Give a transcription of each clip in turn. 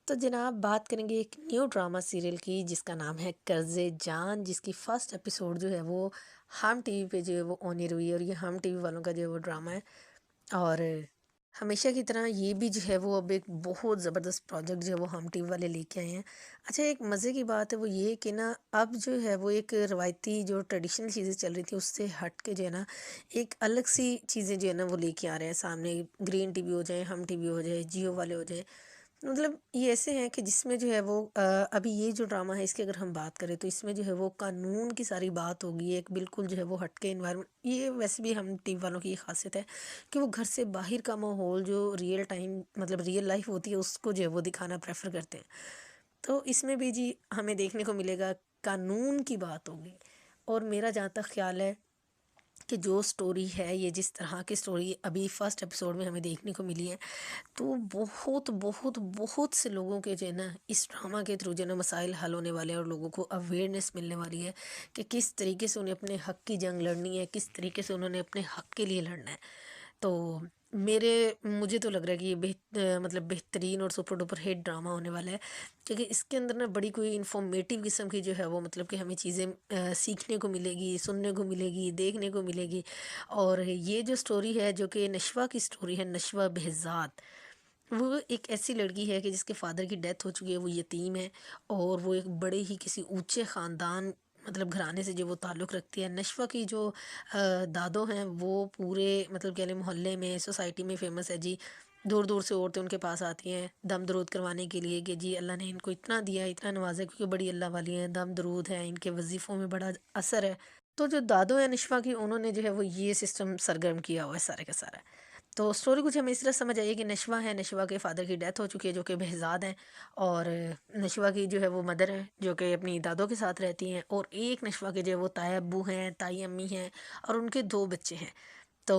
تو जनाब बात करेंगे एक न्यू ड्रामा सीरियल की जिसका नाम है कर्ज़े जान, जिसकी फर्स्ट एपिसोड जो है वो हम टीवी पे जो है वो ऑन एयर हुई है और ये हम टीवी वालों का जो है वो ड्रामा है। और हमेशा की तरह ये भी जो है वो अब एक बहुत ज़बरदस्त प्रोजेक्ट जो है वो हम टीवी वाले लेके आए हैं। अच्छा, एक मज़े की बात है वो ये कि ना अब जो है वो एक रवायती जो ट्रेडिशनल चीज़ें चल रही थी उससे हट के जो है ना एक अलग सी चीज़ें जो है ना वो लेके आ रहे हैं सामने। ग्रीन टीवी हो जाए, हम टीवी हो जाए, जियो वाले हो जाए, मतलब ये ऐसे हैं कि जिसमें जो है वो अभी ये जो ड्रामा है इसकी अगर हम बात करें तो इसमें जो है वो कानून की सारी बात होगी, एक बिल्कुल जो है वो हटके इन्वायरमेंट। ये वैसे भी हम टीवी वालों की ये खासियत है कि वो घर से बाहर का माहौल जो रियल टाइम मतलब रियल लाइफ होती है उसको जो है वो दिखाना प्रेफर करते हैं। तो इसमें भी जी हमें देखने को मिलेगा कानून की बात होगी। और मेरा जहाँ तक ख्याल है कि जो स्टोरी है ये जिस तरह की स्टोरी अभी फर्स्ट एपिसोड में हमें देखने को मिली है, तो बहुत बहुत बहुत से लोगों के जो है ना इस ड्रामा के थ्रू जो है ना मसाइल हल होने वाले हैं और लोगों को अवेयरनेस मिलने वाली है कि किस तरीके से उन्हें अपने हक की जंग लड़नी है, किस तरीके से उन्होंने अपने हक के लिए लड़ना है। तो मेरे मुझे तो लग रहा है कि ये मतलब बेहतरीन और सुपर डुपर हिट ड्रामा होने वाला है, क्योंकि इसके अंदर ना बड़ी कोई इन्फॉर्मेटिव किस्म की जो है वो मतलब कि हमें चीज़ें सीखने को मिलेगी, सुनने को मिलेगी, देखने को मिलेगी। और ये जो स्टोरी है जो कि नशवा की स्टोरी है, नशवा behzad, वो एक ऐसी लड़की है कि जिसके फादर की डेथ हो चुकी है, वो यतीम है और वो एक बड़े ही किसी ऊंचे ख़ानदान मतलब घराने से जो वो ताल्लुक़ रखती है। नशवा की जो दादो हैं वो पूरे मतलब कह लें मोहल्ले में सोसाइटी में फ़ेमस है जी। दूर दूर से औरतें उनके पास आती हैं दम दरूद करवाने के लिए कि जी अल्लाह ने इनको इतना दिया, इतना नवाजा, क्योंकि बड़ी अल्लाह वाली हैं, दम दरूद है, इनके वजीफ़ों में बड़ा असर है। तो जो दादो है नशवा की, उन्होंने जो है वो ये सिस्टम सरगर्म किया हुआ है सारे का सारा। तो स्टोरी कुछ हमें इस तरह समझ आई कि नशवा है, नशवा के फादर की डेथ हो चुकी है जो कि behzad हैं। और नशवा की जो है वो मदर है जो कि अपनी दादों के साथ रहती हैं, और एक नशवा के जो है वो ताया अब्बू हैं, ताई अम्मी हैं, और उनके दो बच्चे हैं। तो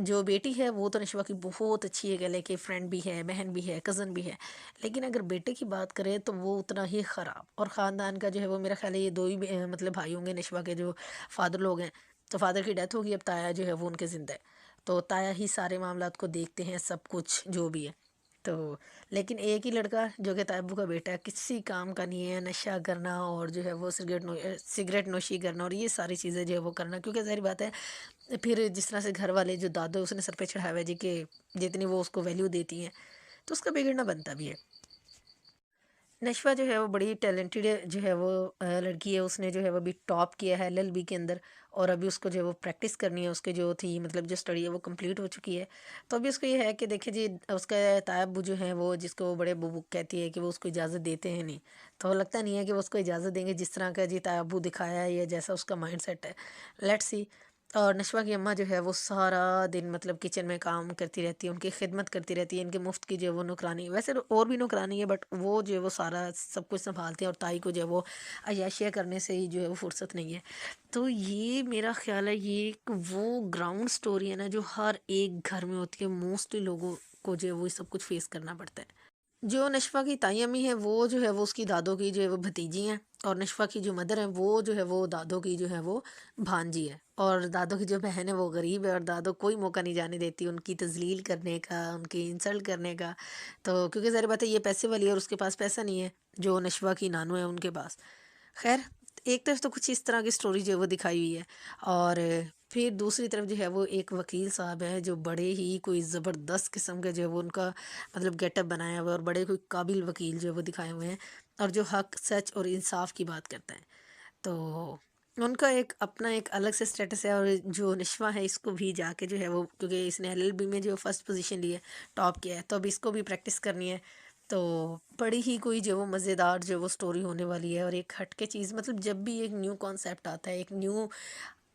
जो बेटी है वो तो नशवा की बहुत अच्छी है, कह लें कि फ्रेंड भी है, बहन भी है, कज़न भी है। लेकिन अगर बेटे की बात करें तो वो उतना ही ख़राब, और ख़ानदान का जो है वो मेरा ख्याल है ये दो ही मतलब भाई होंगे नशवा के जो फादर लोग हैं। तो फादर की डेथ होगी, अब ताया जो है वो उनके ज़िंदा है। तो ताया ही सारे मामलात को देखते हैं, सब कुछ जो भी है। तो लेकिन एक ही लड़का जो कि तायब्बू का बेटा है, किसी काम का नहीं है, नशा करना और जो है वो सिगरेट नोशी करना और ये सारी चीज़ें जो है वो करना, क्योंकि ज़ाहिर बात है फिर जिस तरह से घर वाले जो दादो उसने सर पे चढ़ाया हुआ है जी कि जितनी वो उसको वैल्यू देती हैं, तो उसका बिगड़ना बनता भी है। नशवा जो है वो बड़ी टैलेंटेड जो है वो लड़की है, उसने जो है वो अभी टॉप किया है एलएलबी के अंदर। और अभी उसको जो है वो प्रैक्टिस करनी है, उसके जो थी मतलब जो स्टडी है वो कंप्लीट हो चुकी है। तो अभी उसको ये है कि देखिए जी उसका तायब्बु जो है वो जिसको वो बड़े बुबू कहती है कि वो उसको इजाज़त देते हैं नहीं। तो लगता नहीं है कि वो उसको इजाज़त देंगे जिस तरह का जी तायब्बु दिखाया है या जैसा उसका माइंड सेट है। Let's see. और नशवा की अम्मा जो है वो सारा दिन मतलब किचन में काम करती रहती है, उनकी खिदमत करती रहती है, इनके मुफ्त की जो है वो नौकरानी, वैसे तो और भी नौकरानी है बट वो जो है वो सारा सब कुछ संभालते हैं, और ताई को जो है वो अय्याशियाँ करने से ही जो है वो फुर्सत नहीं है। तो ये मेरा ख्याल है ये एक वो ग्राउंड स्टोरी है ना जो हर एक घर में होती है, मोस्टली लोगों को जो है वो ये सब कुछ फेस करना पड़ता है। जो नशफ़ा की ताई अम्मी है वो जो है वो उसकी दादों की जो है वो भतीजी हैं, और नशफ़ा की जो मदर है वो जो है वो दादों की जो है वो भांजी है। और दादों की जो बहन है वो गरीब है, और दादों कोई मौका नहीं जाने देती उनकी तज़लील करने का, उनकी इंसल्ट करने का। तो क्योंकि ज़ाहिर बात है ये पैसे वाली है और उसके पास पैसा नहीं है, जो नशफ़ा की नानू है उनके पास। खैर, एक तरफ तो कुछ इस तरह की स्टोरी जो है वो दिखाई हुई है, और फिर दूसरी तरफ जो है वो एक वकील साहब हैं जो बड़े ही कोई ज़बरदस्त किस्म के जो है वो उनका मतलब गेटअप बनाया हुआ है, और बड़े कोई काबिल वकील जो है वो दिखाए हुए हैं, और जो हक सच और इंसाफ की बात करते हैं। तो उनका एक अपना एक अलग से स्टेटस है, और जो निशवा है इसको भी जाके जो है वो, क्योंकि इसने एलएलबी में जो फर्स्ट पोजीशन ली है, टॉप किया है, तो अब इसको भी प्रैक्टिस करनी है। तो बड़ी ही कोई जो वो मज़ेदार जो वो स्टोरी होने वाली है, और एक हटके चीज़ मतलब जब भी एक न्यू कॉन्सेप्ट आता है, एक न्यू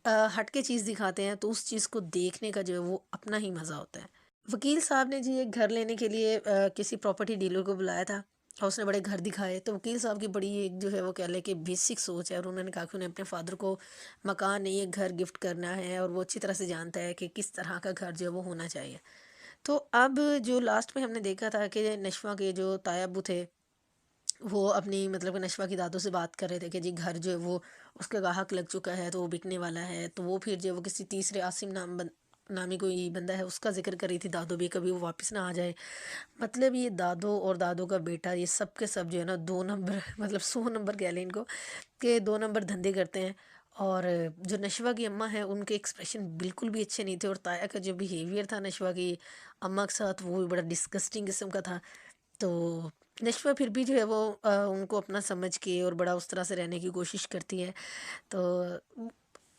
हटके चीज़ दिखाते हैं, तो उस चीज़ को देखने का जो है वो अपना ही मज़ा होता है। वकील साहब ने जी एक घर लेने के लिए किसी प्रॉपर्टी डीलर को बुलाया था, और उसने बड़े घर दिखाए। तो वकील साहब की बड़ी एक जो है वो कह लें कि बेसिक सोच है, और उन्होंने कहा कि उन्हें अपने फादर को मकान नहीं, एक घर गिफ्ट करना है, और वो अच्छी तरह से जानता है कि किस तरह का घर जो है वो होना चाहिए। तो अब जो लास्ट में हमने देखा था कि नशवा के जो ताया अब्बू थे, वो अपनी मतलब कि नशवा की दादों से बात कर रहे थे कि जी घर जो है वो उसका गाहक लग चुका है, तो वो बिकने वाला है। तो वो फिर जो है वो किसी तीसरे आसिम नाम نامی کوئی بندہ ہے اس کا ذکر کر رہی تھی، دادو بھی کبھی وہ واپس نہ آ جائے. مطلب یہ دادو اور دادو کا بیٹا یہ سب کے سب جو ہے نا 2 نمبر مطلب 100 نمبر کہہ لیں ان کو کہ 2 نمبر دھندے کرتے ہیں. اور جو نشوہ کی اماں ہیں ان کے ایکسپریشن بالکل بھی اچھے نہیں تھے، اور تایا کا جو بیہیویئر تھا نشوہ کی اماں کے ساتھ وہ بھی بڑا ڈسکسٹنگ قسم کا تھا. تو نشوہ پھر بھی جو ہے وہ ان کو اپنا سمجھ کے اور بڑا اس طرح سے رہنے کی کوشش کرتی ہے. تو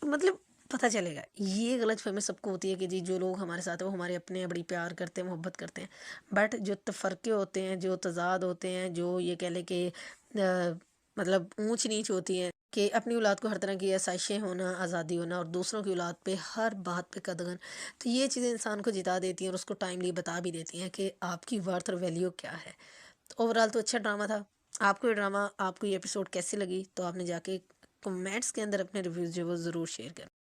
مطلب پتہ چلے گا، یہ غلط فہمی سب کو ہوتی ہے کہ جی جو لوگ ہمارے ساتھ ہیں وہ ہمارے اپنے ہیں، بڑی پیار کرتے ہیں، محبت کرتے ہیں. بٹ جو تفرقے ہوتے ہیں، جو تضاد ہوتے ہیں، جو یہ کہہ لیں کہ مطلب اونچ نیچ ہوتی ہے کہ اپنی اولاد کو ہر طرح کی آسائشیں ہونا، آزادی ہونا، اور دوسروں کی اولاد پہ ہر بات پہ قدغن، تو یہ چیزیں انسان کو جتا دیتی ہیں اور اس کو ٹائملی بتا بھی دیتی ہیں کہ آپ کی ورتھ اور ویلیو کیا ہے. تو اوورآل تو اچھا ڈرامہ تھا. آپ کو یہ ڈرامہ، آپ کو یہ ایپیسوڈ کیسے لگی؟ تو آپ نے جا کے کمنٹس کے اندر اپنے ریویوز جو وہ ضرور شیئر کریں.